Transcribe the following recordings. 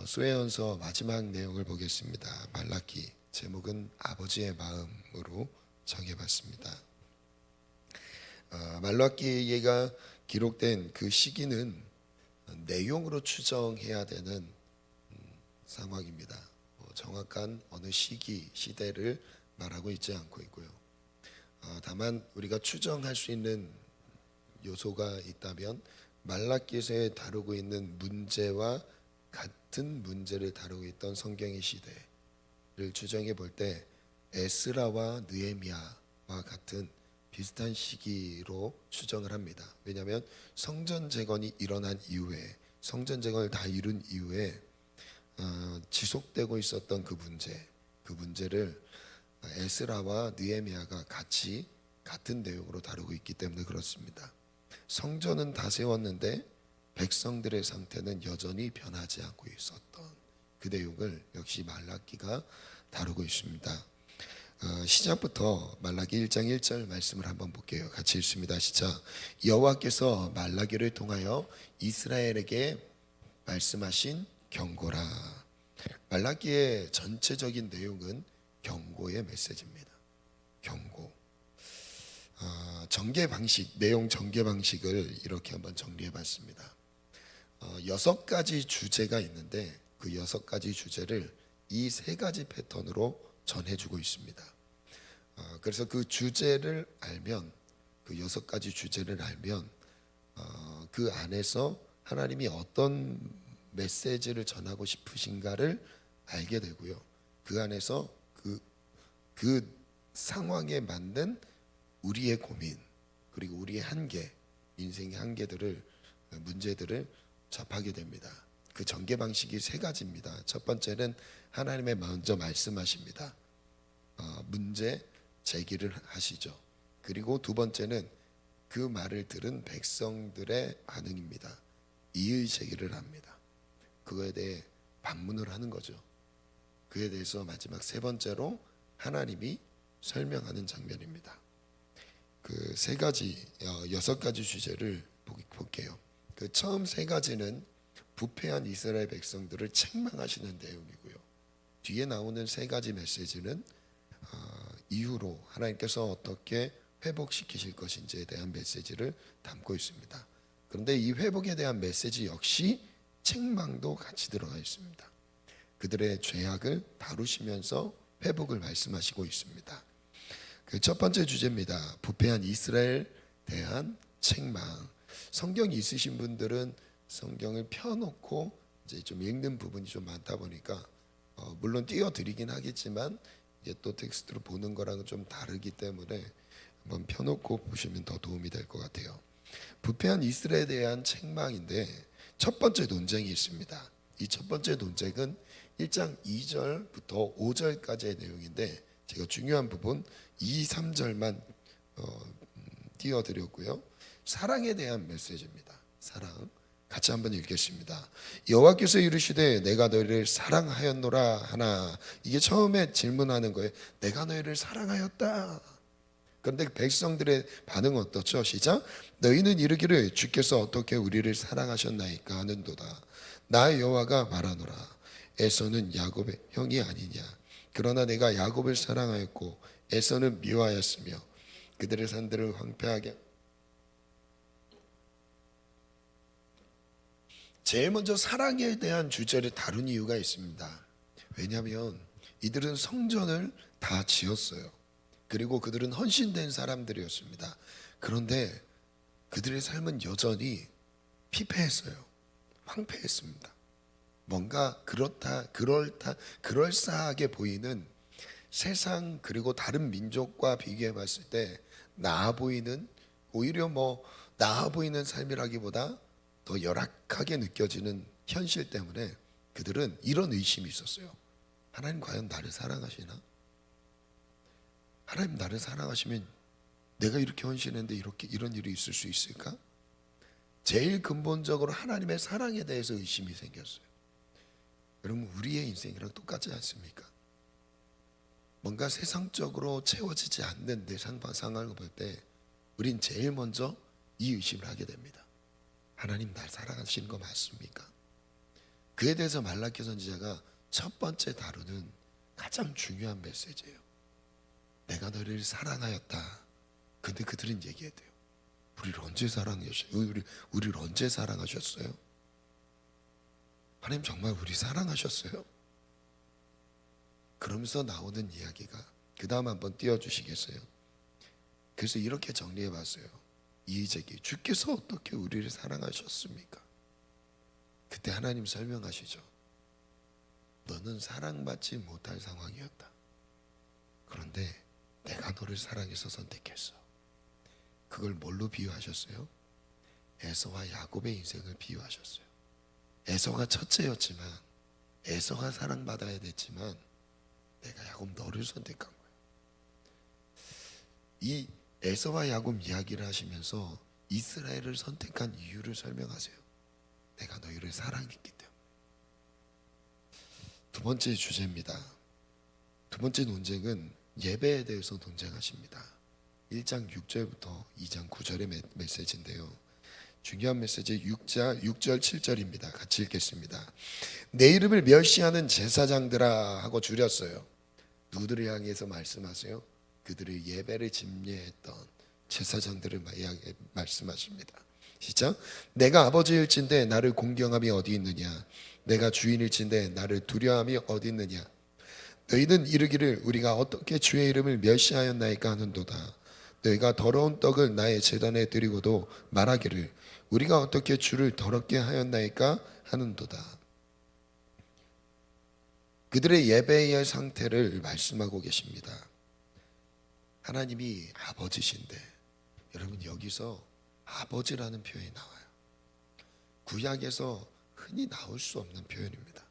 수혜언서 마지막 내용을 보겠습니다. 말라기, 제목은 아버지의 마음으로 정해봤습니다. 말라기가 기록된 그 시기는 내용으로 추정해야 되는 상황입니다. 정확한 어느 시기, 시대를 말하고 있지 않고 있고요. 다만 우리가 추정할 수 있는 요소가 있다면 말라기서에 다루고 있는 문제와 같은 문제를 다루고 있던 성경의 시대를 추정해 볼 때 에스라와 느헤미야와 같은 비슷한 시기로 추정을 합니다. 왜냐하면 성전 재건이 일어난 이후에, 성전 재건을 다 이룬 이후에 지속되고 있었던 그 문제를 에스라와 느헤미야가 같은 내용으로 다루고 있기 때문에 그렇습니다. 성전은 다 세웠는데 백성들의 상태는 여전히 변하지 않고 있었던 그 내용을 역시 말라기가 다루고 있습니다. 시작부터 말라기 1장 1절 말씀을 한번 볼게요. 같이 읽습니다. 시작. 여호와께서 말라기를 통하여 이스라엘에게 말씀하신 경고라. 말라기의 전체적인 내용은 경고의 메시지입니다. 경고. 전개 방식, 내용 전개 방식을 이렇게 한번 정리해 봤습니다. 6가지 주제가 있는데 그 6가지 주제를 이 3가지 패턴으로 전해주고 있습니다. 그래서 그 주제를 알면, 그 6가지 주제를 알면 그 안에서 하나님이 어떤 메시지를 전하고 싶으신가를 알게 되고요. 그 안에서 그 상황에 맞는 우리의 고민, 그리고 우리의 한계, 인생의 한계들을, 문제들을 접하게 됩니다. 그 전개 방식이 3가지입니다. 첫 번째는 하나님의 먼저 말씀하십니다. 문제 제기를 하시죠. 그리고 두 번째는 그 말을 들은 백성들의 반응입니다. 이의 제기를 합니다. 그거에 대해 반문을 하는 거죠. 그에 대해서 마지막 3번째로 하나님이 설명하는 장면입니다. 그 6가지 주제를 볼게요. 그 처음 3가지는 부패한 이스라엘 백성들을 책망하시는 내용이고요. 뒤에 나오는 3가지 메시지는 이후로 하나님께서 어떻게 회복시키실 것인지에 대한 메시지를 담고 있습니다. 그런데 이 회복에 대한 메시지 역시 책망도 같이 들어가 있습니다. 그들의 죄악을 다루시면서 회복을 말씀하시고 있습니다. 그 첫 번째 주제입니다. 부패한 이스라엘에 대한 책망. 성경이 있으신 분들은 성경을 펴놓고 이제 좀 읽는 부분이 좀 많다 보니까 물론 띄워드리긴 하겠지만 이제 또 텍스트로 보는 거랑은 좀 다르기 때문에 한번 펴놓고 보시면 더 도움이 될 것 같아요. 부패한 이스라엘에 대한 책망인데 첫 번째 논쟁이 있습니다. 이 첫 번째 논쟁은 1장 2절부터 5절까지의 내용인데 제가 중요한 부분 2, 3절만 띄워드렸고요. 사랑에 대한 메시지입니다. 사랑. 같이 한번 읽겠습니다. 여호와께서 이르시되 내가 너희를 사랑하였노라 하나. 이게 처음에 질문하는 거예요. 내가 너희를 사랑하였다. 그런데 백성들의 반응은 어떻죠? 시작. 너희는 이르기를 주께서 어떻게 우리를 사랑하셨나이까 하는도다. 나 여호와가 말하노라. 에서는 야곱의 형이 아니냐. 그러나 내가 야곱을 사랑하였고 에서는 미워하였으며 그들의 산들을 황폐하게. 제일 먼저 사랑에 대한 주제를 다룬 이유가 있습니다. 왜냐하면 이들은 성전을 다 지었어요. 그리고 그들은 헌신된 사람들이었습니다. 그런데 그들의 삶은 여전히 피폐했어요. 황폐했습니다. 뭔가 그럴싸하게 보이는 세상 그리고 다른 민족과 비교해 봤을 때 나아 보이는, 오히려 나아 보이는 삶이라기보다 더 열악하게 느껴지는 현실 때문에 그들은 이런 의심이 있었어요. 하나님 과연 나를 사랑하시나? 하나님 나를 사랑하시면 내가 이렇게 헌신했는데 이런 일이 있을 수 있을까? 제일 근본적으로 하나님의 사랑에 대해서 의심이 생겼어요. 여러분, 우리의 인생이랑 똑같지 않습니까? 뭔가 세상적으로 채워지지 않는 내 상황을 볼 때 우린 제일 먼저 이 의심을 하게 됩니다. 하나님 날 사랑하시는 거 맞습니까? 그에 대해서 말라기 선지자가 첫 번째 다루는 가장 중요한 메시지예요. 내가 너를 사랑하였다. 근데 그들은 얘기해대요. 우리를 언제 사랑하셨어요? 우리를 언제 사랑하셨어요? 하나님 정말 우리 사랑하셨어요? 그러면서 나오는 이야기가 그 다음 한번 띄워주시겠어요? 그래서 이렇게 정리해봤어요. 이의제기, 주께서 어떻게 우리를 사랑하셨습니까? 그때 하나님 설명하시죠. 너는 사랑받지 못할 상황이었다. 그런데 내가 너를 사랑해서 선택했어. 그걸 뭘로 비유하셨어요? 에서와 야곱의 인생을 비유하셨어요. 에서가 첫째였지만, 에서가 사랑받아야 됐지만 내가 야곱 너를 선택한 거예요. 이 에서와 야곱 이야기를 하시면서 이스라엘을 선택한 이유를 설명하세요. 내가 너희를 사랑했기 때문에. 두 번째 주제입니다. 두 번째 논쟁은 예배에 대해서 논쟁하십니다. 1장 6절부터 2장 9절의 메시지인데요. 중요한 메시지 6절 7절입니다. 같이 읽겠습니다. 내 이름을 멸시하는 제사장들아 하고 줄였어요. 누구들을 향해서 말씀하세요? 그들의 예배를 집례했던 제사장들을 말씀하십니다. 시작. 내가 아버지일진데 나를 공경함이 어디 있느냐? 내가 주인일진데 나를 두려움이 어디 있느냐? 너희는 이르기를 우리가 어떻게 주의 이름을 멸시하였나이까 하는도다. 너희가 더러운 떡을 나의 제단에 드리고도 말하기를 우리가 어떻게 주를 더럽게 하였나이까 하는도다. 그들의 예배의 상태를 말씀하고 계십니다. 하나님이 아버지신데, 여러분 여기서 아버지라는 표현이 나와요. 구약에서 흔히 나올 수 없는 표현입니다.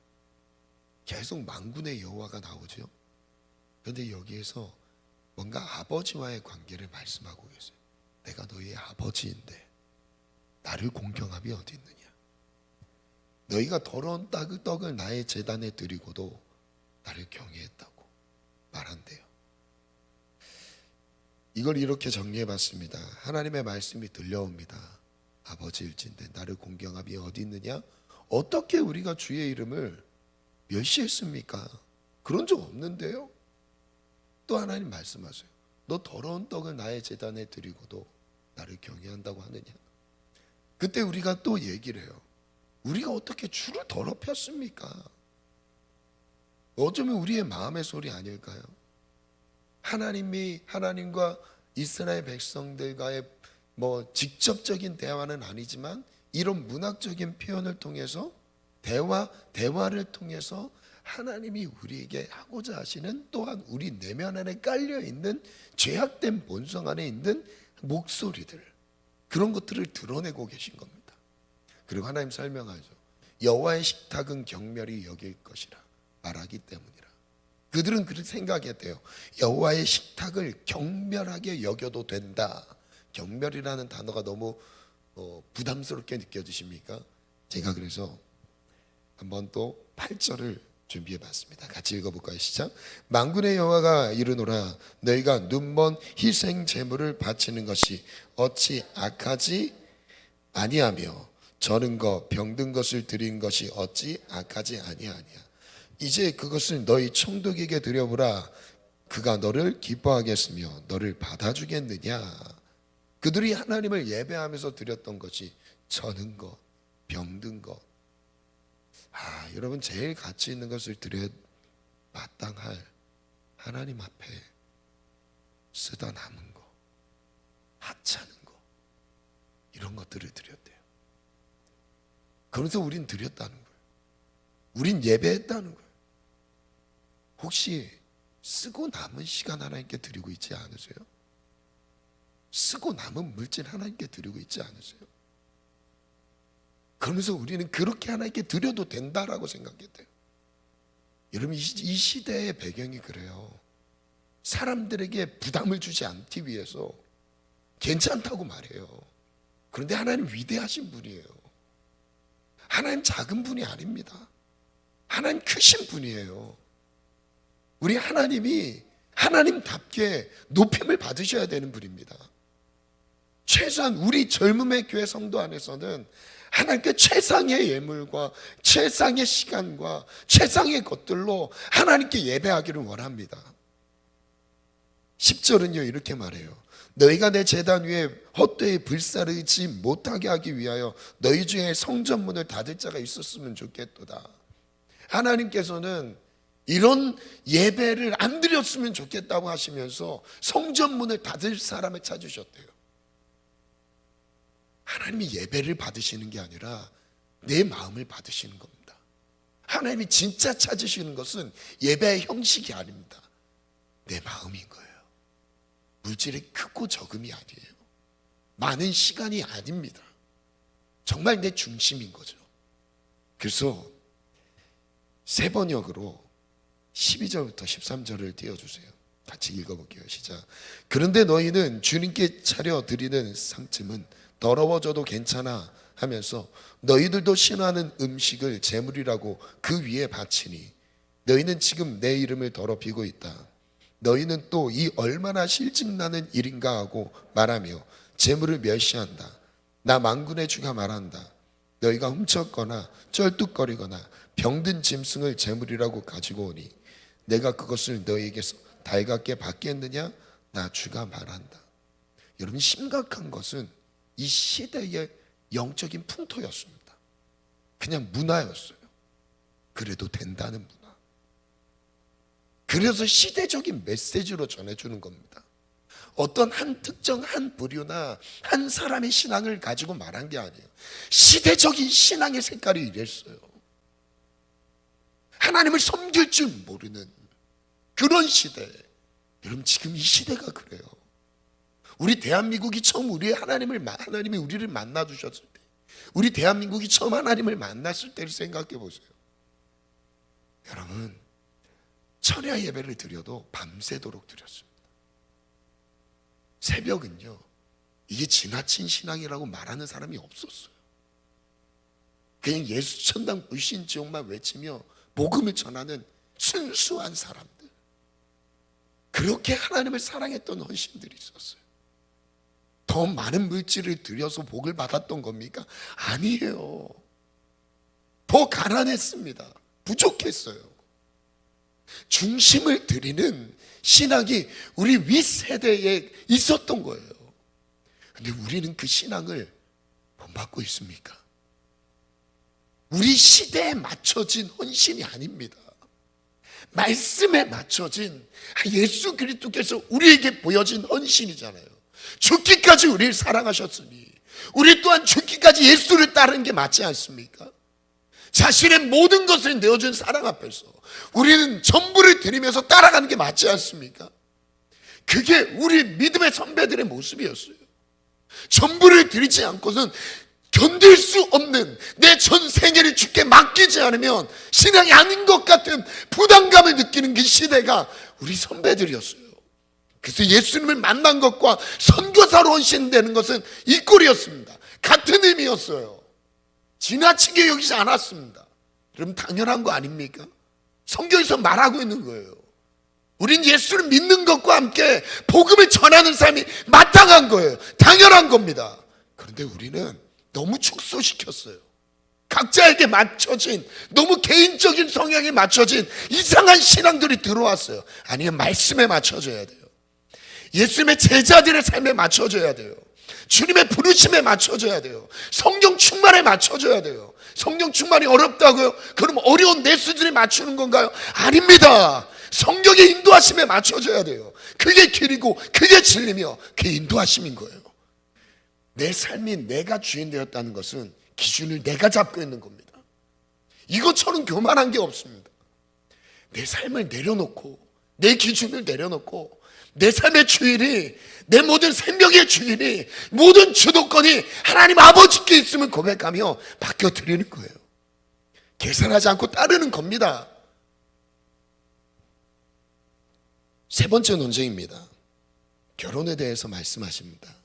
계속 만군의 여호와가 나오죠. 그런데 여기에서 뭔가 아버지와의 관계를 말씀하고 계세요. 내가 너희의 아버지인데 나를 공경함이 어디 있느냐? 너희가 더러운 떡을 나의 제단에 드리고도 나를 경외했다고 말한대요. 이걸 이렇게 정리해봤습니다. 하나님의 말씀이 들려옵니다. 아버지일진데 나를 공경함이 어디 있느냐? 어떻게 우리가 주의 이름을 멸시했습니까? 그런 적 없는데요. 또 하나님 말씀하세요. 너 더러운 떡을 나의 제단에 드리고도 나를 경외한다고 하느냐? 그때 우리가 또 얘기를 해요. 우리가 어떻게 주를 더럽혔습니까? 어쩌면 우리의 마음의 소리 아닐까요? 하나님과 이스라엘 백성들과의 직접적인 대화는 아니지만 이런 문학적인 표현을 통해서 대화를 통해서 하나님이 우리에게 하고자 하시는, 또한 우리 내면 안에 깔려 있는 죄악된 본성 안에 있는 목소리들, 그런 것들을 드러내고 계신 겁니다. 그리고 하나님 설명하죠. 여호와의 식탁은 경멸히 여길 것이라 말하기 때문이라. 그들은 그렇게 생각했대요. 여호와의 식탁을 경멸하게 여겨도 된다. 경멸이라는 단어가 너무 부담스럽게 느껴지십니까? 제가 그래서 한번 또 8절을 준비해봤습니다. 같이 읽어볼까요? 시작. 만군의 여호와가 이르노라 너희가 눈먼 희생 제물을 바치는 것이 어찌 악하지 아니하며 저는 것 병든 것을 드린 것이 어찌 악하지 아니하냐. 이제 그것을 너희 총독에게 드려보라. 그가 너를 기뻐하겠으며 너를 받아주겠느냐. 그들이 하나님을 예배하면서 드렸던 것이 저는 것, 병든 것. 여러분 제일 가치 있는 것을 드려 마땅할 하나님 앞에 쓰다 남은 거, 하찮은 거, 이런 것들을 드렸대요. 그러면서 우린 드렸다는 거예요. 우린 예배했다는 거예요. 혹시 쓰고 남은 시간 하나님께 드리고 있지 않으세요? 쓰고 남은 물질 하나님께 드리고 있지 않으세요? 그러면서 우리는 그렇게 하나님께 드려도 된다라고 생각했대요. 여러분 이 시대의 배경이 그래요. 사람들에게 부담을 주지 않기 위해서 괜찮다고 말해요. 그런데 하나님 위대하신 분이에요. 하나님 작은 분이 아닙니다. 하나님 크신 분이에요. 우리 하나님이 하나님답게 높임을 받으셔야 되는 분입니다. 최소한 우리 젊음의 교회 성도 안에서는 하나님께 최상의 예물과 최상의 시간과 최상의 것들로 하나님께 예배하기를 원합니다. 10절은요 이렇게 말해요. 너희가 내 제단 위에 헛되이 불사르지 못하게 하기 위하여 너희 중에 성전문을 닫을 자가 있었으면 좋겠도다. 하나님께서는 이런 예배를 안 드렸으면 좋겠다고 하시면서 성전문을 닫을 사람을 찾으셨대요. 하나님이 예배를 받으시는 게 아니라 내 마음을 받으시는 겁니다. 하나님이 진짜 찾으시는 것은 예배의 형식이 아닙니다. 내 마음인 거예요. 물질이 크고 적음이 아니에요. 많은 시간이 아닙니다. 정말 내 중심인 거죠. 그래서 세 번역으로 12절부터 13절을 띄워주세요. 같이 읽어볼게요. 시작. 그런데 너희는 주님께 차려 드리는 상쯤은 더러워져도 괜찮아 하면서 너희들도 신하는 음식을 제물이라고 그 위에 바치니 너희는 지금 내 이름을 더럽히고 있다. 너희는 또 이 얼마나 실증나는 일인가 하고 말하며 제물을 멸시한다. 나 만군의 주가 말한다. 너희가 훔쳤거나 쩔뚝거리거나 병든 짐승을 제물이라고 가지고 오니 내가 그것을 너희에게서 달갑게 받겠느냐? 나 주가 말한다. 여러분, 심각한 것은 이 시대의 영적인 풍토였습니다. 그냥 문화였어요. 그래도 된다는 문화. 그래서 시대적인 메시지로 전해주는 겁니다. 어떤 한 특정 한 부류나 한 사람의 신앙을 가지고 말한 게 아니에요. 시대적인 신앙의 색깔이 이랬어요. 하나님을 섬길 줄 모르는 그런 시대. 여러분, 지금 이 시대가 그래요. 우리 대한민국이 처음 하나님이 우리를 만나 주셨을 때, 우리 대한민국이 처음 하나님을 만났을 때를 생각해 보세요. 여러분, 철야 예배를 드려도 밤새도록 드렸습니다. 새벽은요, 이게 지나친 신앙이라고 말하는 사람이 없었어요. 그냥 예수 천당 불신 지옥만 외치며 복음을 전하는 순수한 사람들, 그렇게 하나님을 사랑했던 헌신들이 있었어요. 더 많은 물질을 들여서 복을 받았던 겁니까? 아니에요. 더 가난했습니다. 부족했어요. 중심을 드리는 신앙이 우리 윗세대에 있었던 거예요. 근데 우리는 그 신앙을 본받고 있습니까? 우리 시대에 맞춰진 헌신이 아닙니다. 말씀에 맞춰진 예수 그리스도께서 우리에게 보여진 헌신이잖아요. 죽기까지 우리를 사랑하셨으니 우리 또한 죽기까지 예수를 따르는 게 맞지 않습니까? 자신의 모든 것을 내어준 사랑 앞에서 우리는 전부를 드리면서 따라가는 게 맞지 않습니까? 그게 우리 믿음의 선배들의 모습이었어요. 전부를 드리지 않고선 견딜 수 없는 내 전 생애를 주께 맡기지 않으면 신앙이 아닌 것 같은 부담감을 느끼는 그 시대가 우리 선배들이었어요. 그래서 예수님을 만난 것과 선교사로 헌신되는 것은 이 꼴이었습니다. 같은 의미였어요. 지나치게 여기지 않았습니다. 그럼 당연한 거 아닙니까? 성경에서 말하고 있는 거예요. 우린 예수를 믿는 것과 함께 복음을 전하는 삶이 마땅한 거예요. 당연한 겁니다. 그런데 우리는 너무 축소시켰어요. 각자에게 맞춰진, 너무 개인적인 성향에 맞춰진 이상한 신앙들이 들어왔어요. 아니면 말씀에 맞춰져야 돼요. 예수님의 제자들의 삶에 맞춰져야 돼요. 주님의 부르심에 맞춰져야 돼요. 성령 충만에 맞춰져야 돼요. 성령 충만이 어렵다고요? 그럼 어려운 내 수준에 맞추는 건가요? 아닙니다. 성령의 인도하심에 맞춰져야 돼요. 그게 길이고 그게 진리며 그게 인도하심인 거예요. 내 삶이 내가 주인 되었다는 것은 기준을 내가 잡고 있는 겁니다. 이것처럼 교만한 게 없습니다. 내 삶을 내려놓고 내 기준을 내려놓고 내 삶의 주인이, 내 모든 생명의 주인이, 모든 주도권이 하나님 아버지께 있음을 고백하며 맡겨드리는 거예요. 계산하지 않고 따르는 겁니다. 세 번째 논쟁입니다. 결혼에 대해서 말씀하십니다.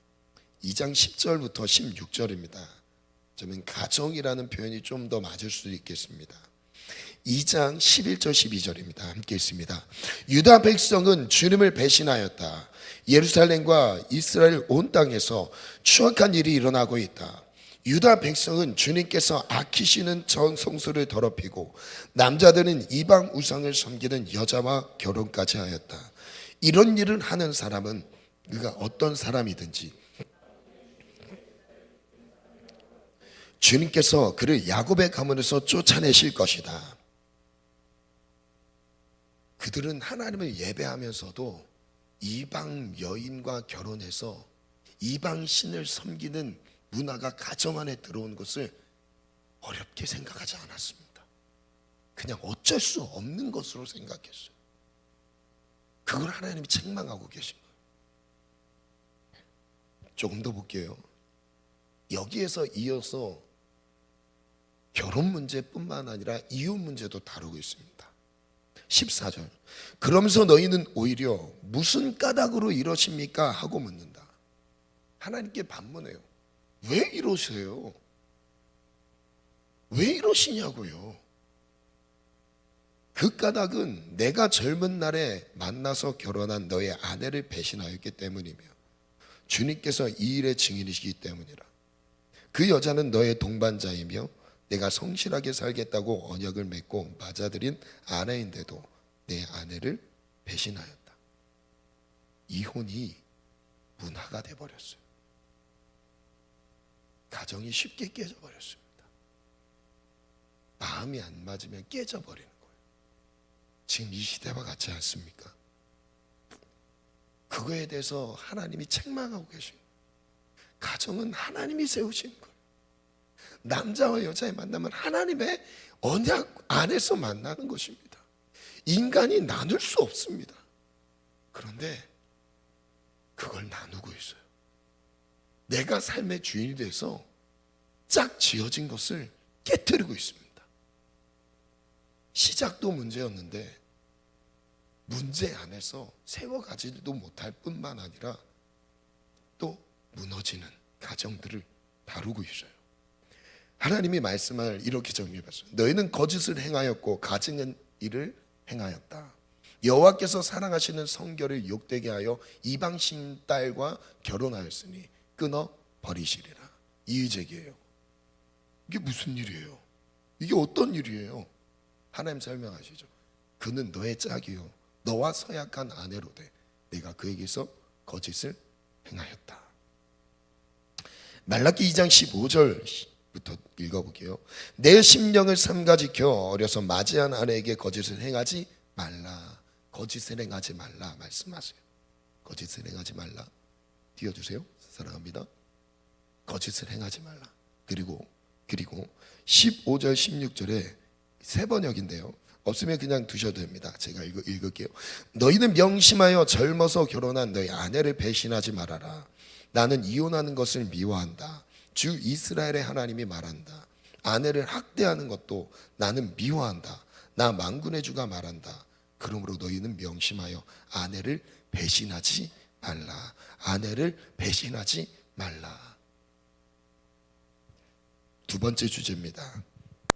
2장 10절부터 16절입니다. 저는 가정이라는 표현이 좀 더 맞을 수도 있겠습니다. 2장 11절 12절입니다. 함께 읽습니다. 유다 백성은 주님을 배신하였다. 예루살렘과 이스라엘 온 땅에서 추악한 일이 일어나고 있다. 유다 백성은 주님께서 아끼시는 전 성소를 더럽히고 남자들은 이방 우상을 섬기는 여자와 결혼까지 하였다. 이런 일을 하는 사람은 그가 어떤 사람이든지 주님께서 그를 야곱의 가문에서 쫓아내실 것이다. 그들은 하나님을 예배하면서도 이방 여인과 결혼해서 이방 신을 섬기는 문화가 가정 안에 들어온 것을 어렵게 생각하지 않았습니다. 그냥 어쩔 수 없는 것으로 생각했어요. 그걸 하나님이 책망하고 계신 거예요. 조금 더 볼게요. 여기에서 이어서 결혼 문제뿐만 아니라 이혼 문제도 다루고 있습니다. 14절. 그러면서 너희는 오히려 무슨 까닭으로 이러십니까? 하고 묻는다. 하나님께 반문해요. 왜 이러세요? 왜 이러시냐고요? 그 까닭은 내가 젊은 날에 만나서 결혼한 너의 아내를 배신하였기 때문이며 주님께서 이 일의 증인이시기 때문이라. 그 여자는 너의 동반자이며 내가 성실하게 살겠다고 언약을 맺고 맞아들인 아내인데도 내 아내를 배신하였다. 이혼이 문화가 돼버렸어요. 가정이 쉽게 깨져버렸습니다. 마음이 안 맞으면 깨져버리는 거예요. 지금 이 시대와 같지 않습니까? 그거에 대해서 하나님이 책망하고 계신 거예요. 가정은 하나님이 세우신 거예요. 남자와 여자의 만남은 하나님의 언약 안에서 만나는 것입니다. 인간이 나눌 수 없습니다. 그런데 그걸 나누고 있어요. 내가 삶의 주인이 돼서 짝 지어진 것을 깨뜨리고 있습니다. 시작도 문제였는데 문제 안에서 세워가지도 못할 뿐만 아니라 또 무너지는 가정들을 다루고 있어요. 하나님이 말씀을 이렇게 정리해봤어요. 너희는 거짓을 행하였고 가증한 일을 행하였다. 여호와께서 사랑하시는 성결을 욕되게 하여 이방신 딸과 결혼하였으니 끊어 버리시리라. 이의제기예요. 이게 무슨 일이에요? 이게 어떤 일이에요? 하나님 설명하시죠. 그는 너의 짝이요 너와 서약한 아내로 돼 내가 그에게서 거짓을 행하였다. 말라기 2장 15절부터 읽어볼게요. 내 심령을 삼가 지켜 어려서 맞이한 아내에게 거짓을 행하지 말라. 거짓을 행하지 말라 말씀하세요. 거짓을 행하지 말라. 띄워주세요. 사랑합니다. 거짓을 행하지 말라. 그리고 15절 16절에 세 번역인데요. 없으면 그냥 두셔도 됩니다. 제가 읽을게요. 너희는 명심하여 젊어서 결혼한 너희 아내를 배신하지 말아라. 나는 이혼하는 것을 미워한다. 주 이스라엘의 하나님이 말한다. 아내를 학대하는 것도 나는 미워한다. 나 만군의 주가 말한다. 그러므로 너희는 명심하여 아내를 배신하지 말라. 아내를 배신하지 말라. 두 번째 주제입니다.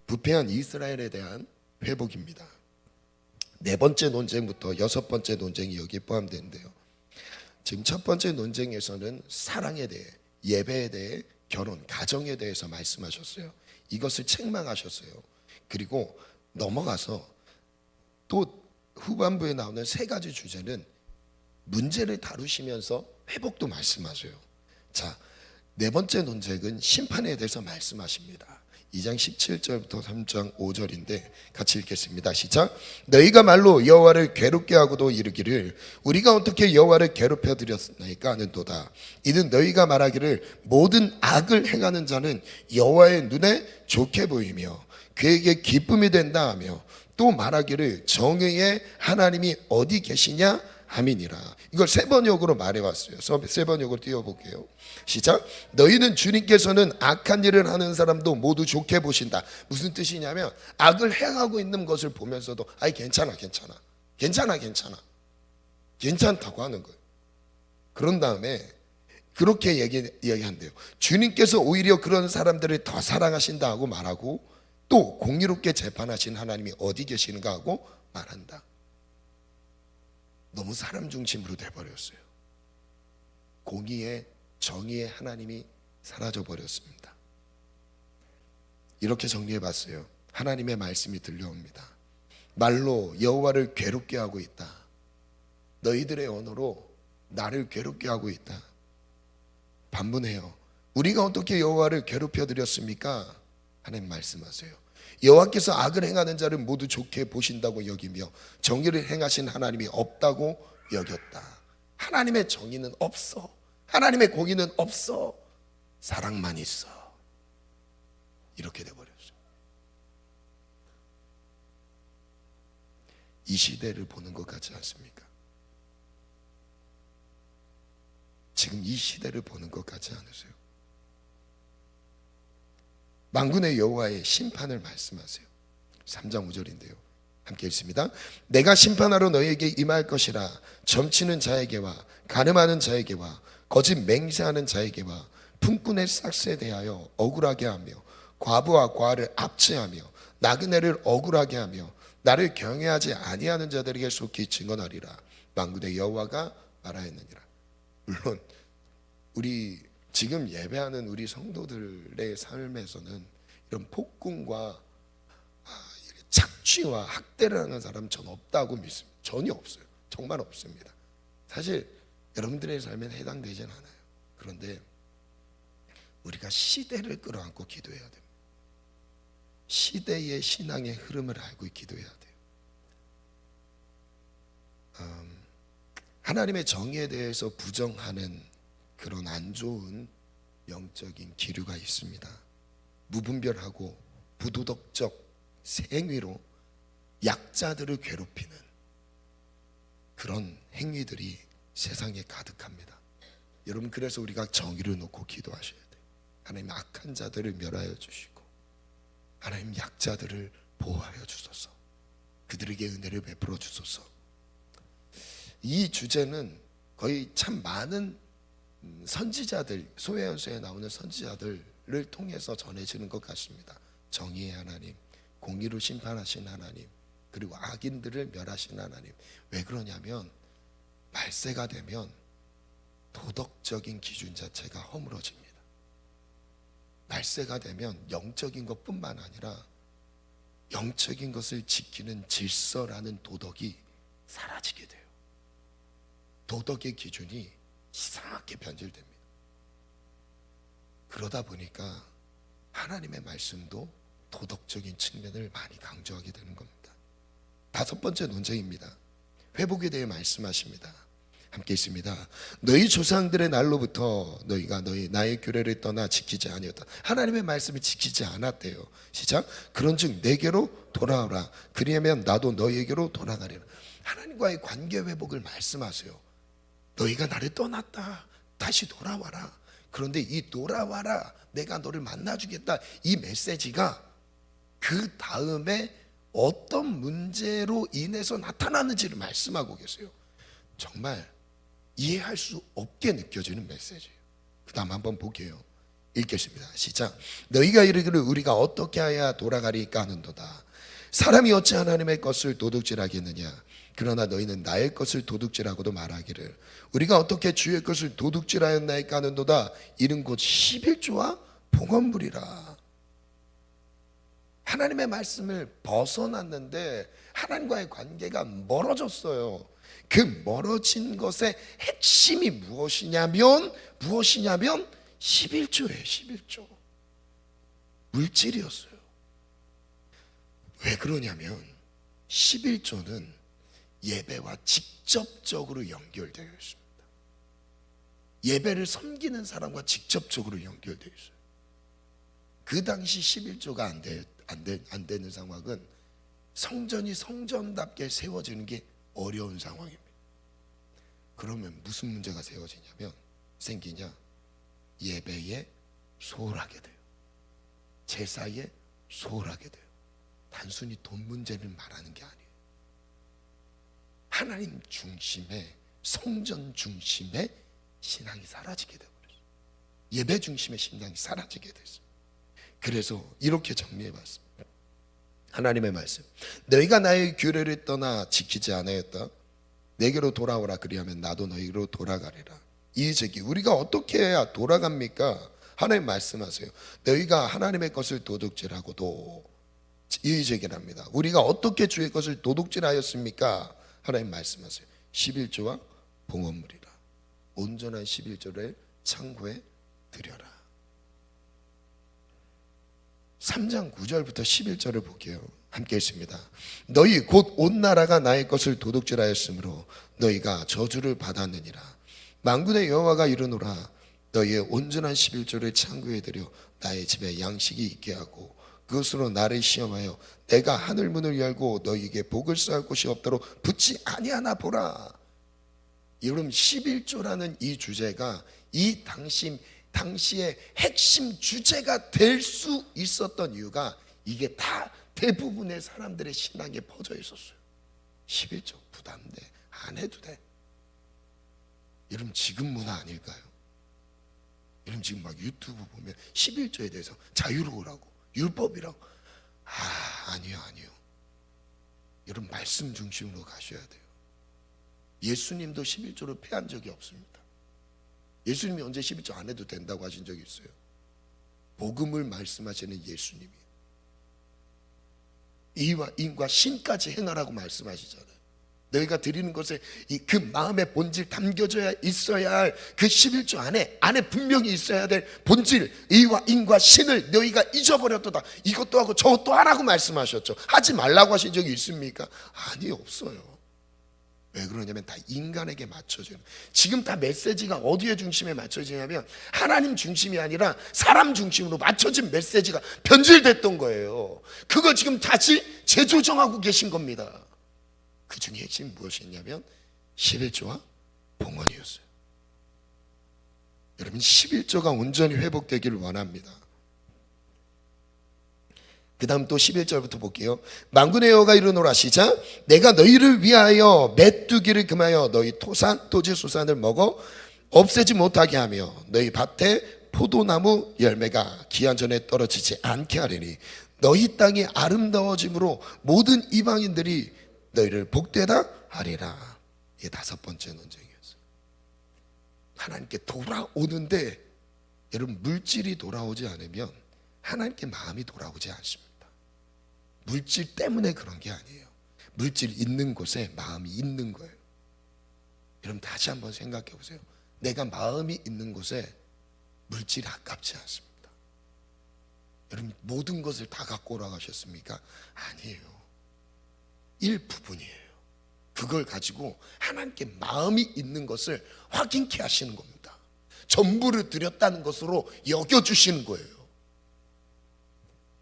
부패한 이스라엘에 대한 회복입니다. 네 번째 논쟁부터 여섯 번째 논쟁이 여기에 포함되는데요. 지금 첫 번째 논쟁에서는 사랑에 대해, 예배에 대해, 결혼, 가정에 대해서 말씀하셨어요. 이것을 책망하셨어요. 그리고 넘어가서 또 후반부에 나오는 세 가지 주제는 문제를 다루시면서 회복도 말씀하세요. 자, 네 번째 논쟁은 심판에 대해서 말씀하십니다. 2장 17절부터 3장 5절인데 같이 읽겠습니다. 시작. 너희가 말로 여호와를 괴롭게 하고도 이르기를 우리가 어떻게 여호와를 괴롭혀 드렸나이까 하는도다. 이는 너희가 말하기를 모든 악을 행하는 자는 여호와의 눈에 좋게 보이며 그에게 기쁨이 된다 하며 또 말하기를 정의의 하나님이 어디 계시냐 함이니라. 이걸 세 번역으로 말해봤어요. 세 번역으로 띄워볼게요. 시작. 너희는 주님께서는 악한 일을 하는 사람도 모두 좋게 보신다. 무슨 뜻이냐면 악을 행하고 있는 것을 보면서도 아이 괜찮아 괜찮다고 하는 거예요. 그런 다음에 그렇게 얘기한대요. 주님께서 오히려 그런 사람들을 더 사랑하신다 하고 말하고 또 공의롭게 재판하신 하나님이 어디 계시는가 하고 말한다. 너무 사람 중심으로 돼버렸어요. 공의의 정의의 하나님이 사라져 버렸습니다. 이렇게 정리해 봤어요. 하나님의 말씀이 들려옵니다. 말로 여호와를 괴롭게 하고 있다. 너희들의 언어로 나를 괴롭게 하고 있다. 반문해요. 우리가 어떻게 여호와를 괴롭혀 드렸습니까? 하나님 말씀하세요. 여호와께서 악을 행하는 자를 모두 좋게 보신다고 여기며 정의를 행하신 하나님이 없다고 여겼다. 하나님의 정의는 없어. 하나님의 공의는 없어. 사랑만 있어. 이렇게 돼버렸어요. 이 시대를 보는 것 같지 않습니까? 지금 이 시대를 보는 것 같지 않으세요? 만군의 여호와의 심판을 말씀하세요. 3장 5절인데요. 함께 읽습니다. 내가 심판하러 너희에게 임할 것이라. 점치는 자에게와 간음하는 자에게와 거짓 맹세하는 자에게와 품꾼의 싹스에 대하여 억울하게 하며 과부와 과를 압제하며 나그네를 억울하게 하며 나를 경외하지 아니하는 자들에게 속히 증언하리라. 만군의 여호와가 말하였느니라. 물론 우리 지금 예배하는 우리 성도들의 삶에서는 이런 폭군과 착취와 학대를 하는 사람 전 없다고 믿습니다. 전혀 없어요. 정말 없습니다. 사실 여러분들의 삶엔 해당되진 않아요. 그런데 우리가 시대를 끌어안고 기도해야 됩니다. 시대의 신앙의 흐름을 알고 기도해야 돼요. 하나님의 정의에 대해서 부정하는 그런 안 좋은 영적인 기류가 있습니다. 무분별하고 부도덕적 행위로 약자들을 괴롭히는 그런 행위들이 세상에 가득합니다. 여러분, 그래서 우리가 정의를 놓고 기도하셔야 돼요. 하나님 악한 자들을 멸하여 주시고 하나님 약자들을 보호하여 주소서. 그들에게 은혜를 베풀어 주소서. 이 주제는 거의 참 많은 선지자들, 소회연서에 나오는 선지자들을 통해서 전해지는 것 같습니다. 정의의 하나님, 공의로 심판하신 하나님, 그리고 악인들을 멸하신 하나님. 왜 그러냐면 말세가 되면 도덕적인 기준 자체가 허물어집니다. 말세가 되면 영적인 것뿐만 아니라 영적인 것을 지키는 질서라는 도덕이 사라지게 돼요. 도덕의 기준이 이상하게 변질됩니다. 그러다 보니까 하나님의 말씀도 도덕적인 측면을 많이 강조하게 되는 겁니다. 5번째 논쟁입니다. 회복에 대해 말씀하십니다. 함께 있습니다. 너희 조상들의 날로부터 너희가 나의 규례를 떠나 지키지 아니었다. 하나님의 말씀을 지키지 않았대요. 시작. 그런즉 내게로 돌아오라. 그리하면 나도 너희에게로 돌아가리라. 하나님과의 관계 회복을 말씀하세요. 너희가 나를 떠났다. 다시 돌아와라. 그런데 이 돌아와라, 내가 너를 만나주겠다, 이 메시지가 그 다음에 어떤 문제로 인해서 나타나는지를 말씀하고 계세요. 정말 이해할 수 없게 느껴지는 메시지예요. 그 다음 한번 볼게요. 읽겠습니다. 시작. 너희가 이르기를 우리가 어떻게 하여야 돌아가리까 하는도다. 사람이 어찌 하나님의 것을 도둑질하겠느냐. 그러나 너희는 나의 것을 도둑질하고도 말하기를 우리가 어떻게 주의 것을 도둑질하였나이까 하는도다. 이는 곧 11조와 봉헌물이라. 하나님의 말씀을 벗어났는데 하나님과의 관계가 멀어졌어요. 그 멀어진 것의 핵심이 무엇이냐면 11조예요. 11조. 물질이었어요. 왜 그러냐면 11조는 예배와 직접적으로 연결되어 있습니다. 예배를 섬기는 사람과 직접적으로 연결되어 있어요. 그 당시 11조가 안 되는 상황은 성전이 성전답게 세워지는 게 어려운 상황입니다. 그러면 무슨 문제가 생기냐? 예배에 소홀하게 돼요. 제사에 소홀하게 돼요. 단순히 돈 문제를 말하는 게 아니에요. 하나님 중심의, 성전 중심의 신앙이 사라지게 되어버렸어요. 예배 중심의 신앙이 사라지게 됐어요. 그래서 이렇게 정리해봤습니다. 하나님의 말씀. 너희가 나의 규례를 떠나 지키지 않았다. 내게로 돌아오라. 그리하면 나도 너희로 돌아가리라. 이제기 우리가 어떻게 해야 돌아갑니까? 하나님 말씀하세요. 너희가 하나님의 것을 도둑질하고도 이의제기랍니다. 우리가 어떻게 주의 것을 도둑질하였습니까? 하나님 말씀하세요. 11조와 봉헌물이라. 온전한 11조를 창고에 드려라. 3장 9절부터 11절을 볼게요. 함께 읽습니다. 너희 곧 온 나라가 나의 것을 도둑질하였으므로 너희가 저주를 받았느니라. 만군의 여호와가 이르노라. 너희의 온전한 11조를 창고에 들여 나의 집에 양식이 있게 하고 그것으로 나를 시험하여 내가 하늘 문을 열고 너희에게 복을 쌓을 곳이 없도록 붙지 아니하나 보라. 여러분 11조라는 이 주제가 이 당시의 핵심 주제가 될 수 있었던 이유가 이게 다 대부분의 사람들의 신앙에 퍼져 있었어요. 11조 부담돼. 안 해도 돼. 여러분 지금 문화 아닐까요? 여러분 지금 막 유튜브 보면 11조에 대해서 자유로우라고 율법이라고. 아니요. 여러분 말씀 중심으로 가셔야 돼요. 예수님도 11조를 폐한 적이 없습니다. 예수님이 언제 11조 안 해도 된다고 하신 적이 있어요? 복음을 말씀하시는 예수님이 이와 인과 신까지 행하라고 말씀하시잖아요. 너희가 드리는 것에 그 마음의 본질 담겨져야 있어야 할 그 11조 안에 분명히 있어야 될 본질 의와 인과 신을 너희가 잊어버렸도다. 이것도 하고 저것도 하라고 말씀하셨죠. 하지 말라고 하신 적이 있습니까? 아니, 없어요. 왜 그러냐면 다 인간에게 맞춰져요. 지금 다 메시지가 어디에 중심에 맞춰지냐면 하나님 중심이 아니라 사람 중심으로 맞춰진 메시지가 변질됐던 거예요. 그거 지금 다시 재조정하고 계신 겁니다. 그 중에 핵심이 무엇이었냐면 11조와 봉헌이었어요. 여러분 11조가 온전히 회복되기를 원합니다. 그 다음 또 11절부터 볼게요. 만군의 여호와가 이르노라. 시작. 내가 너희를 위하여 메뚜기를 금하여 너희 토산 토지 수산을 먹어 없애지 못하게 하며 너희 밭에 포도나무 열매가 기한 전에 떨어지지 않게 하리니 너희 땅이 아름다워짐으로 모든 이방인들이 너희를 복되다 하리라. 이게 5번째 논쟁이었어요. 하나님께 돌아오는데 여러분 물질이 돌아오지 않으면 하나님께 마음이 돌아오지 않습니다. 물질 때문에 그런 게 아니에요. 물질 있는 곳에 마음이 있는 거예요. 여러분 다시 한번 생각해 보세요. 내가 마음이 있는 곳에 물질이 아깝지 않습니다. 여러분 모든 것을 다 갖고 오라고 하셨습니까? 아니에요. 일부분이에요. 그걸 가지고 하나님께 마음이 있는 것을 확인케 하시는 겁니다. 전부를 드렸다는 것으로 여겨주시는 거예요.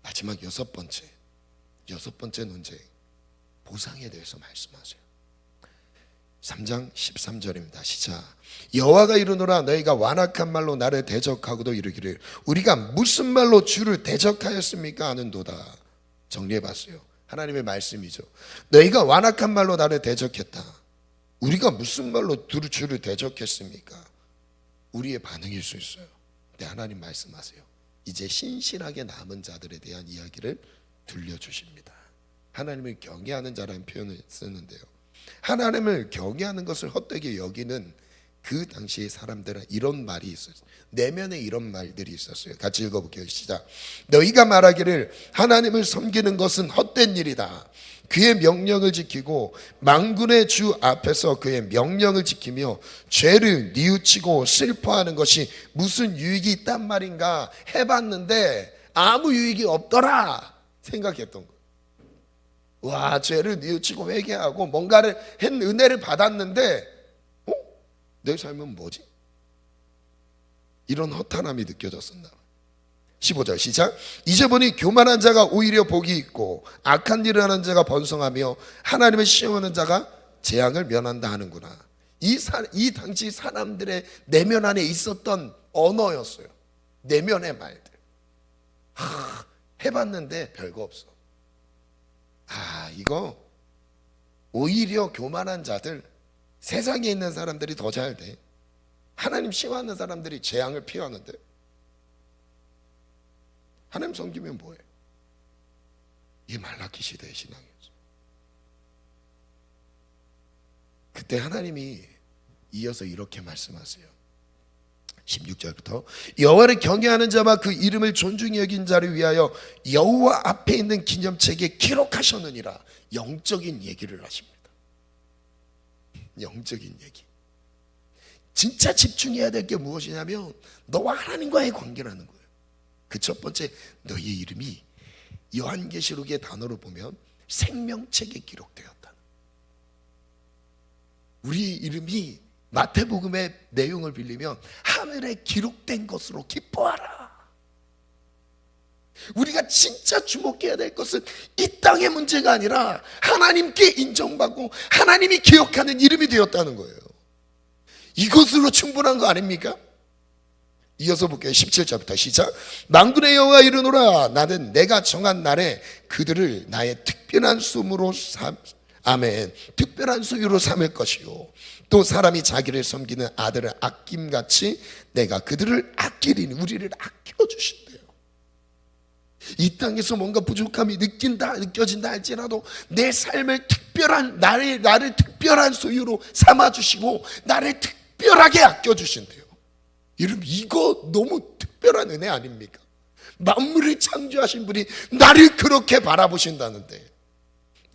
마지막 6번째 논쟁, 보상에 대해서 말씀하세요. 3장 13절입니다. 시작. 여호와가 이르노라. 너희가 완악한 말로 나를 대적하고도 이르기를 우리가 무슨 말로 주를 대적하였습니까 하는도다. 정리해봤어요. 하나님의 말씀이죠. 너희가 완악한 말로 나를 대적했다. 우리가 무슨 말로 주를 대적했습니까? 우리의 반응일 수 있어요. 근데 하나님 말씀하세요. 이제 신실하게 남은 자들에 대한 이야기를 들려주십니다. 하나님을 경외하는 자라는 표현을 쓰는데요. 하나님을 경외하는 것을 헛되게 여기는 그 당시의 사람들은 이런 말이 있었어요. 내면에 이런 말들이 있었어요. 같이 읽어볼게요. 시작. 너희가 말하기를 하나님을 섬기는 것은 헛된 일이다. 그의 명령을 지키고 만군의 주 앞에서 그의 명령을 지키며 죄를 뉘우치고 슬퍼하는 것이 무슨 유익이 있단 말인가 해봤는데 아무 유익이 없더라 생각했던 거예요. 와, 죄를 뉘우치고 회개하고 뭔가를 은혜를 받았는데 내 삶은 뭐지? 이런 허탄함이 느껴졌었나? 15절 시작. 이제 보니 교만한 자가 오히려 복이 있고 악한 일을 하는 자가 번성하며 하나님을 시험하는 자가 재앙을 면한다 하는구나. 이 당시 사람들의 내면 안에 있었던 언어였어요. 내면의 말들. 해봤는데 별거 없어. 이거 오히려 교만한 자들, 세상에 있는 사람들이 더 잘 돼. 하나님 시험하는 사람들이 재앙을 피하는데 하나님 섬기면 뭐해? 이게 말라기 시대의 신앙이었어. 그때 하나님이 이어서 이렇게 말씀하세요. 16절부터 여호와를 경외하는 자와 그 이름을 존중히 여긴 자를 위하여 여호와 앞에 있는 기념책에 기록하셨느니라. 영적인 얘기를 하십니다. 영적인 얘기. 진짜 집중해야 될 게 무엇이냐면 너와 하나님과의 관계라는 거예요. 그 첫 번째, 너의 이름이 요한계시록의 단어로 보면 생명책에 기록되었다. 우리 이름이 마태복음의 내용을 빌리면 하늘에 기록된 것으로 기뻐하라. 우리가 진짜 주목해야 될 것은 이 땅의 문제가 아니라 하나님께 인정받고 하나님이 기억하는 이름이 되었다는 거예요. 이것으로 충분한 거 아닙니까? 이어서 볼게요. 17절부터 시작. 만군의 여호와가 이르노라. 나는 내가 정한 날에 그들을 나의 특별한 수로 아멘. 특별한 수유로 삼을 것이요. 또 사람이 자기를 섬기는 아들을 아낌같이 내가 그들을 아끼리니. 우리를 아껴주신대요. 이 땅에서 뭔가 부족함이 느껴진다 할지라도 내 삶을 특별한 나를 특별한 소유로 삼아주시고 나를 특별하게 아껴주신대요. 여러분, 이거 너무 특별한 은혜 아닙니까? 만물을 창조하신 분이 나를 그렇게 바라보신다는데.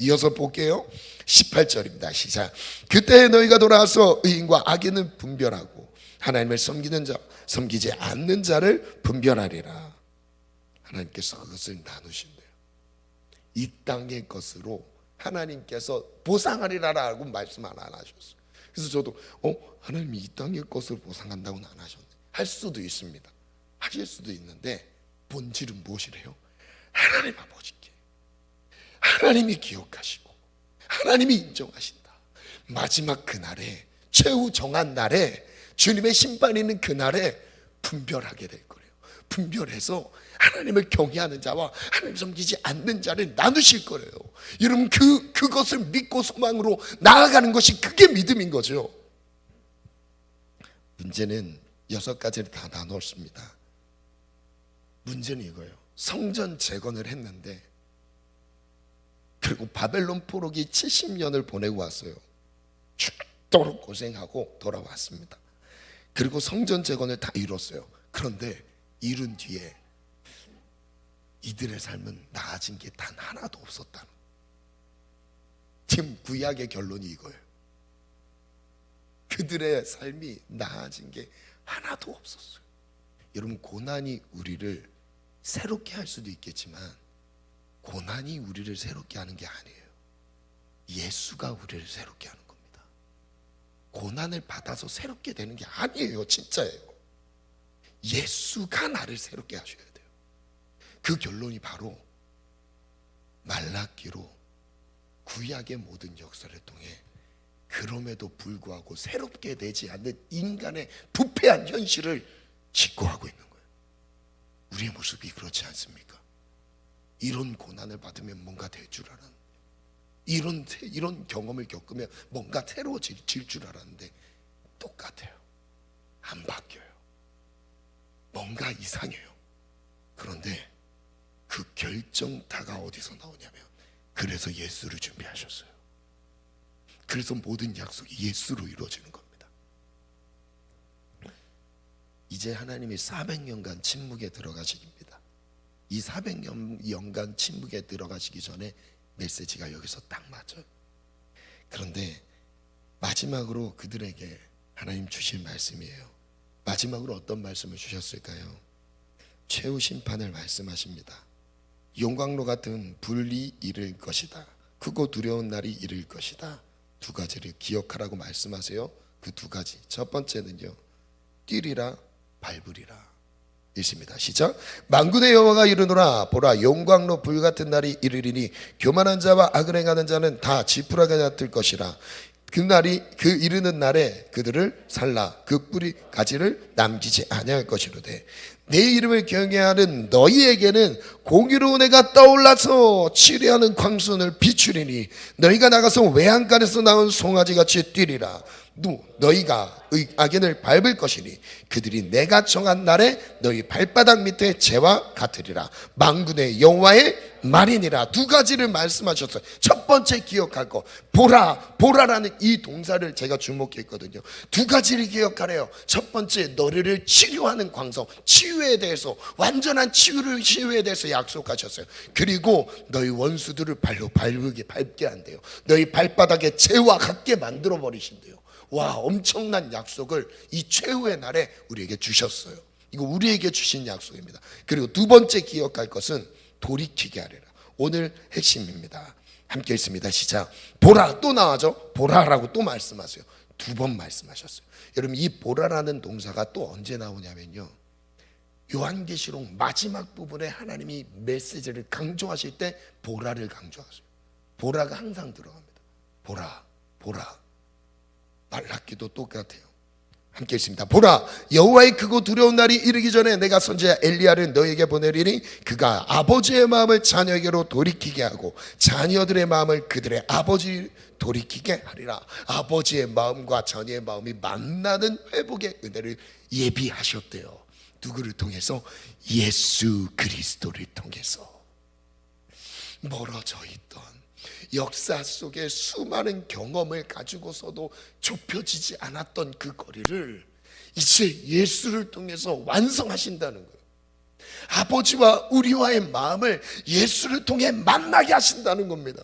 이어서 볼게요. 18절입니다. 시작. 그때 너희가 돌아와서 의인과 악인을 분별하고 하나님을 섬기는 자, 섬기지 않는 자를 분별하리라. 하나님께서 그것을 나누신대요. 이 땅의 것으로 하나님께서 보상하리라라고 말씀 안 하셨어요. 그래서 저도 하나님이 이 땅의 것을 보상한다고는 안 하셨네. 할 수도 있습니다. 하실 수도 있는데 본질은 무엇이래요? 하나님 아버지께 하나님이 기억하시고 하나님이 인정하신다. 마지막 그날에, 최후 정한 날에, 주님의 심판이 있는 그날에 분별하게 될 거예요. 분별해서 하나님을 경외하는 자와 하나님 섬기지 않는 자를 나누실 거예요. 여러분, 그것을 믿고 소망으로 나아가는 것이 그게 믿음인 거죠. 문제는 6가지를 다 나눴습니다. 문제는 이거예요. 성전 재건을 했는데, 그리고 바벨론 포로기 70년을 보내고 왔어요. 죽도록 고생하고 돌아왔습니다. 그리고 성전 재건을 다 이뤘어요. 그런데 이룬 뒤에 이들의 삶은 나아진 게 단 하나도 없었다는. 지금 구약의 결론이 이거예요. 그들의 삶이 나아진 게 하나도 없었어요. 여러분, 고난이 우리를 새롭게 할 수도 있겠지만 고난이 우리를 새롭게 하는 게 아니에요. 예수가 우리를 새롭게 하는 겁니다. 고난을 받아서 새롭게 되는 게 아니에요. 진짜예요. 예수가 나를 새롭게 하셔야 돼요. 그 결론이 바로 말라기로 구약의 모든 역사를 통해 그럼에도 불구하고 새롭게 되지 않는 인간의 부패한 현실을 직고하고 있는 거예요. 우리의 모습이 그렇지 않습니까? 이런 고난을 받으면 뭔가 될 줄 알았는데, 이런 경험을 겪으면 뭔가 새로워질 줄 알았는데 똑같아요. 안 바뀌어요. 뭔가 이상해요. 그런데 그 결정타가 어디서 나오냐면, 그래서 예수를 준비하셨어요. 그래서 모든 약속이 예수로 이루어지는 겁니다. 이제 하나님이 400년간 침묵에 들어가시기입니다. 이 400년간 침묵에 들어가시기 전에 메시지가 여기서 딱 맞아요. 그런데 마지막으로 그들에게 하나님 주신 말씀이에요. 마지막으로 어떤 말씀을 주셨을까요? 최후 심판을 말씀하십니다. 용광로 같은 불이 이를 것이다. 크고 두려운 날이 이를 것이다. 2가지를 기억하라고 말씀하세요. 그 2가지. 첫 번째는요, 뛰리라 밟으리라 있습니다. 시작. 만군의 여호와가 이르노라. 보라, 용광로 불 같은 날이 이르리니 교만한 자와 악을 행하는 자는 다 지푸라기 같을 것이라. 그 이르는 날에 그들을 살라 그 뿌리 가지를 남기지 아니할 것이로되 내 이름을 경외하는 너희에게는 공의로운 해가 떠올라서 치료하는 광선을 비추리니 너희가 나가서 외양간에서 나온 송아지같이 뛰리라. 너희가 악인을 밟을 것이니 그들이 내가 정한 날에 너희 발바닥 밑에 재와 같으리라. 만군의 여호와의 말이니라. 두 가지를 말씀하셨어요. 첫 번째 기억할 거, 보라라는 이 동사를 제가 주목했거든요. 두 가지를 기억하래요. 첫 번째, 너희를 치료하는 광선, 치유에 대해서, 완전한 치유에 대해서 약속하셨어요. 그리고 너희 원수들을 발로 밟게 한대요. 너희 발바닥에 재와 같게 만들어 버리신대요. 와, 엄청난 약속을 이 최후의 날에 우리에게 주셨어요. 이거 우리에게 주신 약속입니다. 그리고 두 번째 기억할 것은 돌이키게 하리라. 오늘 핵심입니다. 함께 있습니다. 시작. 보라, 또 나와죠. 보라라고 또 말씀하세요. 두 번 말씀하셨어요. 여러분, 이 보라라는 동사가 또 언제 나오냐면요, 요한계시록 마지막 부분에 하나님이 메시지를 강조하실 때 보라를 강조하세요. 보라가 항상 들어갑니다. 보라. 말라기도 똑같아요. 함께 있습니다. 보라, 여호와의 크고 두려운 날이 이르기 전에 내가 선지자 엘리야를 너에게 보내리니 그가 아버지의 마음을 자녀에게로 돌이키게 하고 자녀들의 마음을 그들의 아버지 돌이키게 하리라. 아버지의 마음과 자녀의 마음이 만나는 회복의 은혜를 예비하셨대요. 누구를 통해서? 예수 그리스도를 통해서. 멀어져 있던 역사 속에 수많은 경험을 가지고서도 좁혀지지 않았던 그 거리를 이제 예수를 통해서 완성하신다는 거예요. 아버지와 우리와의 마음을 예수를 통해 만나게 하신다는 겁니다.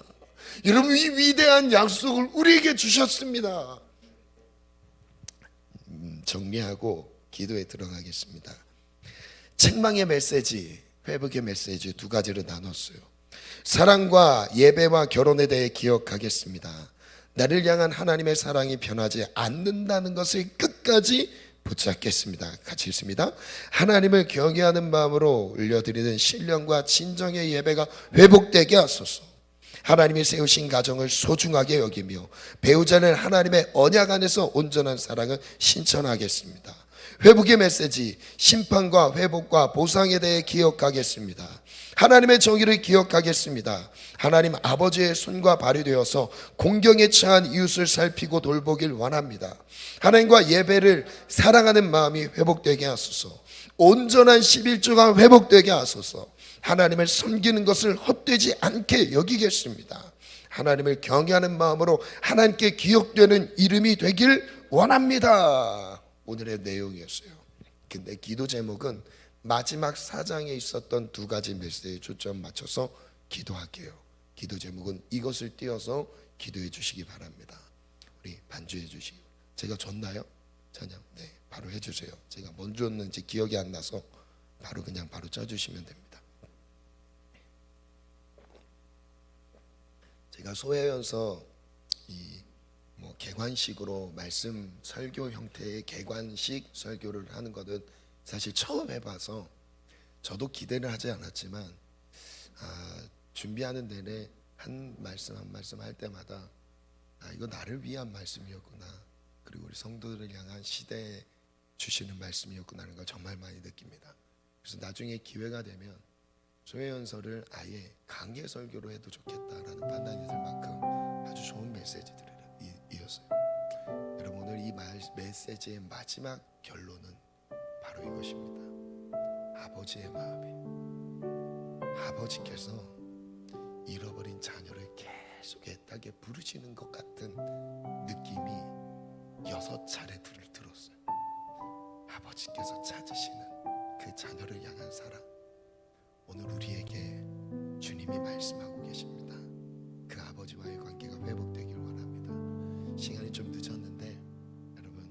여러분, 이 위대한 약속을 우리에게 주셨습니다. 정리하고 기도에 들어가겠습니다. 책망의 메시지, 회복의 메시지 두 가지로 나눴어요. 사랑과 예배와 결혼에 대해 기억하겠습니다. 나를 향한 하나님의 사랑이 변하지 않는다는 것을 끝까지 붙잡겠습니다. 같이 읽습니다. 하나님을 경외하는 마음으로 올려드리는 신령과 진정의 예배가 회복되게 하소서. 하나님이 세우신 가정을 소중하게 여기며 배우자는 하나님의 언약 안에서 온전한 사랑을 신천하겠습니다. 회복의 메시지, 심판과 회복과 보상에 대해 기억하겠습니다. 하나님의 정의를 기억하겠습니다. 하나님 아버지의 손과 발이 되어서 공경에 처한 이웃을 살피고 돌보길 원합니다. 하나님과 예배를 사랑하는 마음이 회복되게 하소서. 온전한 11조가 회복되게 하소서. 하나님을 섬기는 것을 헛되지 않게 여기겠습니다. 하나님을 경외하는 마음으로 하나님께 기억되는 이름이 되길 원합니다. 오늘의 내용이었어요. 근데 기도 제목은 마지막 4장에 있었던 두 가지 메시지에 초점 맞춰서 기도할게요. 기도 제목은 이것을 띄어서 기도해 주시기 바랍니다. 우리 반주해 주시기. 제가 줬나요? 찬양. 네, 바로 해주세요. 제가 뭔 줬는지 기억이 안 나서 바로 짜주시면 됩니다. 제가 소회연서 개관식으로 말씀 설교 형태의 개관식 설교를 하는 것은 사실 처음 해봐서 저도 기대를 하지 않았지만 준비하는 내내 한 말씀 할 때마다 이거 나를 위한 말씀이었구나, 그리고 우리 성도들을 향한 시대에 주시는 말씀이었구나 하는 걸 정말 많이 느낍니다. 그래서 나중에 기회가 되면 소회연서를 아예 강해 설교로 해도 좋겠다라는 판단이 들 만큼 아주 좋은 메시지들이었어요. 여러분, 오늘 이 메시지의 마지막 결론은 바로 이것입니다. 아버지의 마음이, 아버지께서 잃어버린 자녀를 계속 애타게 부르시는 것 같은 느낌이 6차례 들었어요. 아버지께서 찾으시는 그 자녀를 향한 사랑, 오늘 우리에게 주님이 말씀하고 계십니다. 그 아버지와의 관계가 회복되길 원합니다. 시간이 좀 늦었는데 여러분,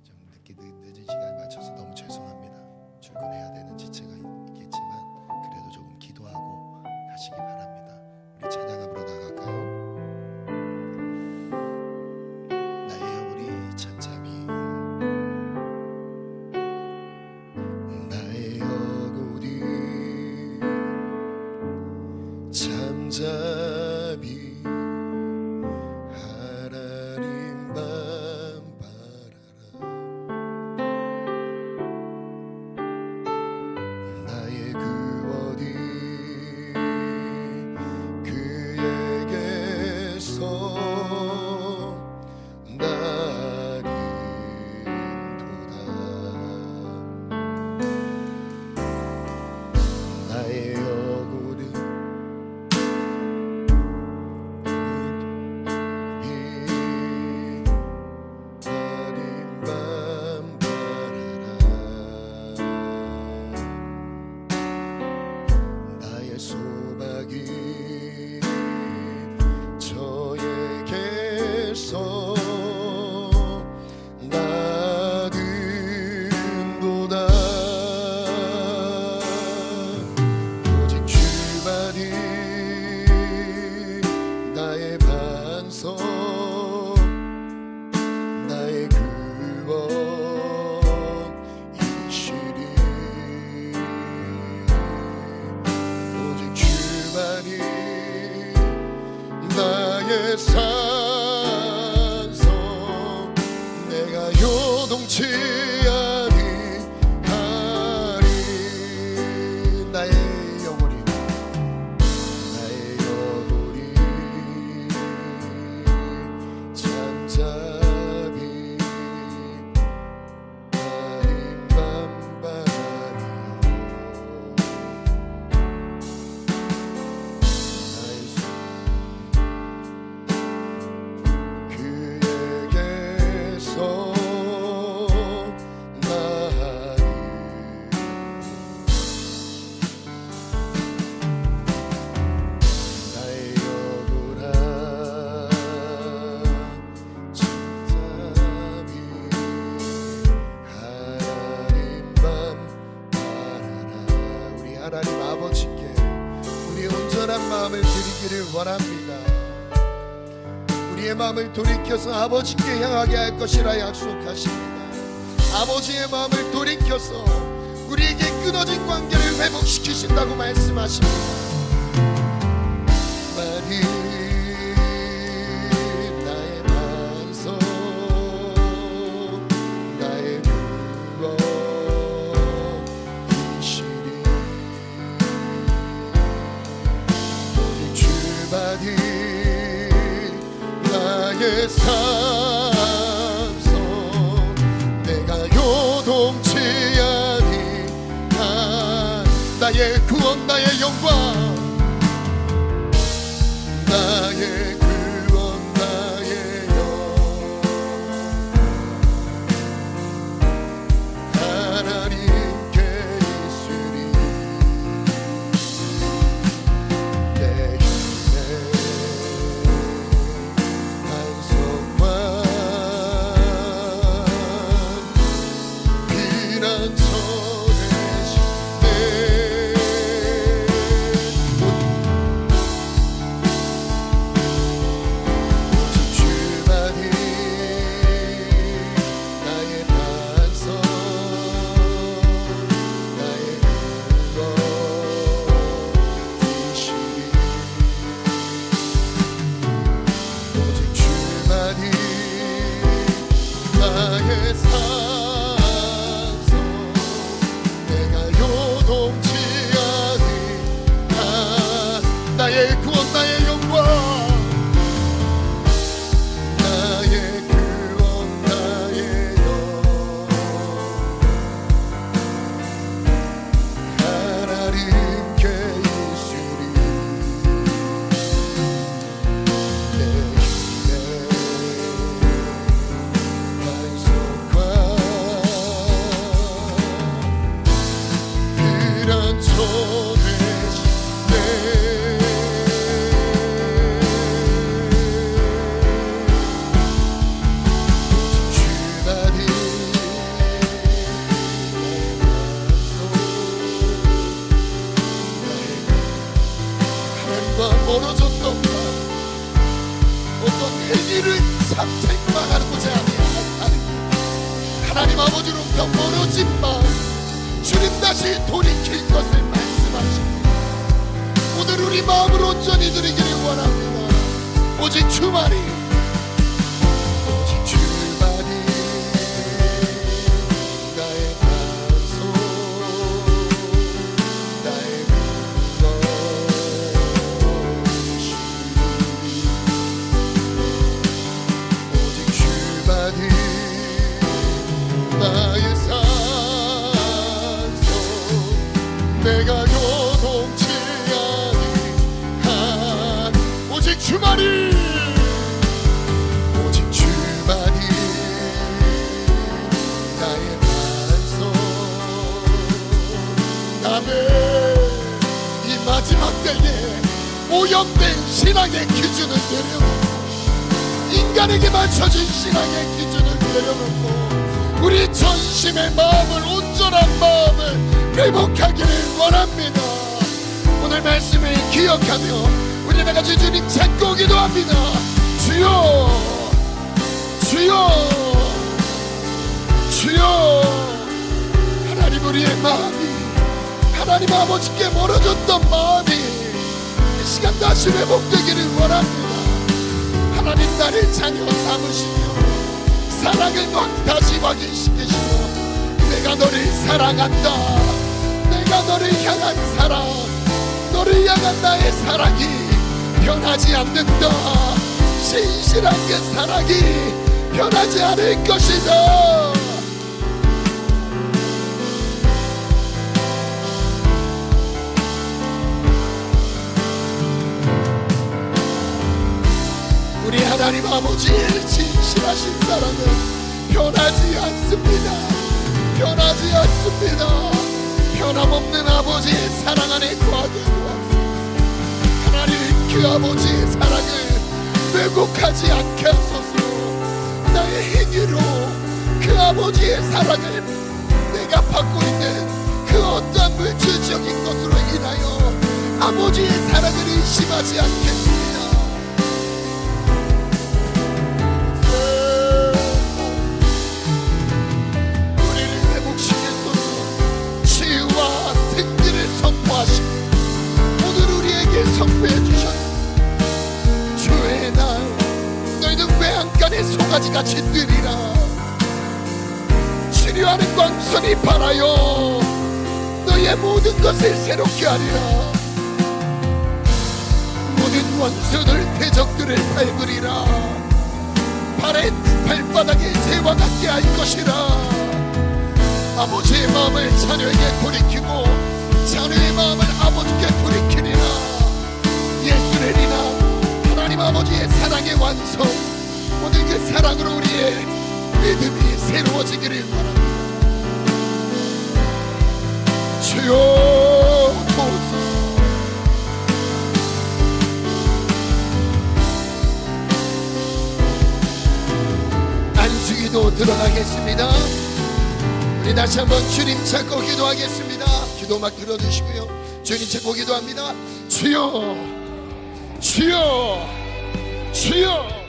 좀 늦은 시간에 맞춰서 너무 죄송합니다. 출근해야 되는 지체가 있겠지만 그래도 조금 기도하고 가시기 바랍니다. 우리 찬양함으로 나갈까요? 나의 어리 잠잠히, 나의 어구리 잠잠히 하나님 말 반석 나의 구원이시니 오직 주만이 나의 산성 내가 요동치 아니하리 나의 영혼이 잠잠히 나의 만반하며 나의 손 그에게서 나리 나의 영혼아 잠잠히 하나님만 바라라 우리 하나님 아버지께 우리 온전한 마음을 드리기를 원합니다. 우리의 마음을 돌이켜서 아버지께 향하게 할 것이라 약속하십니다. 아버지의 마음을 돌이켜서 우리에게 끊어진 관계를 회복시키신다고 말씀하십니다. 만일 나의 반석 나의 구원이시니 오직 주만이 나의 산성 내가 요동치 아니한 나의 구원 나의 영광 나의 구원 나의 영광 하나님께 있으리 내 힘의 반석과 피난처 되시네 오직 주만이 나의 반석 나의 구원이시니 오직 주만이 나의 산성 내가 요동치 아니한 나의 구원 나의 영광 나의 구원 나의 영광 하나님께 있으리 내 힘의 반석과 피난처 되시네 오직 주만이 나의 반석 하나님과 멀어졌던 것 어떤 행위를 선택망하는 것이 아니야 하나님 아버지로부터 멀어진 마음 주님 다시 돌이킬 것을 말씀하십니다. 오늘 우리 마음을 온전히 드리기를 원합니다. 오직 주만이 오직 주만이 나의 반석 나의 구원이시니 오직 주만이 나의 산성 내가 요동치 아니한 오직 주만이 오직 주만이 나의 반석 남의 이 마지막 때에 오염된 신앙의 기준을 내려놓고 인간에게 맞춰진 신앙의 기준을 내려놓고 우리 전심의 마음을 온전한 마음을 회복하기를 원합니다. 오늘 말씀을 기억하며 우리 다같이 주님 찾고 기도합니다. 주여 마음이, 하나님 아버지께 멀어졌던 마음이 이 시간 다시 회복되기를 원합니다. 하나님 나를 자녀 삼으시며 사랑을 다시 확인시키시고, 내가 너를 사랑한다, 내가 너를 향한 사랑, 너를 향한 나의 사랑이 변하지 않는다, 신실한 그 사랑이 변하지 않을 것이다. 우리 하나님 아버지의 진실하신 사랑은 변하지 않습니다. 변하지 않습니다. 변함없는 아버지의 사랑 안에 거하게 도와주옵소서. 하나님 그 아버지의 사랑을 왜곡하지 않게 하소서. 나의 행위로 그 아버지의 사랑을 내가 받고 있는 그 어떠한 물질적인 것으로 인하여 아버지의 사랑을 의심하지 않겠습니다. 오늘 우리에게 선포해 주셨습니다. 주의 날 너희는 외양간의 송아지같이 뛰리라. 치료하는 광선이 발하여 너희의 모든 것을 새롭게 하리라. 모든 원수들 대적들을 밟으리라. 발바닥에 새와 같게 할 것이라. 아버지의 마음을 자녀에게 돌이키고 자녀의 마음을 아버지께 돌이키리라. 예수를 인한 하나님 아버지의 사랑의 완성, 오늘 그 사랑으로 우리의 믿음이 새로워지기를 원합니다. 주여 도우소서. 안수기도 들어가겠습니다. 우리 다시 한번 주님 찾고 기도하겠습니다. 기도 막 들어주시고요. 주님 찾고 기도합니다. 주여, 주여, 주여.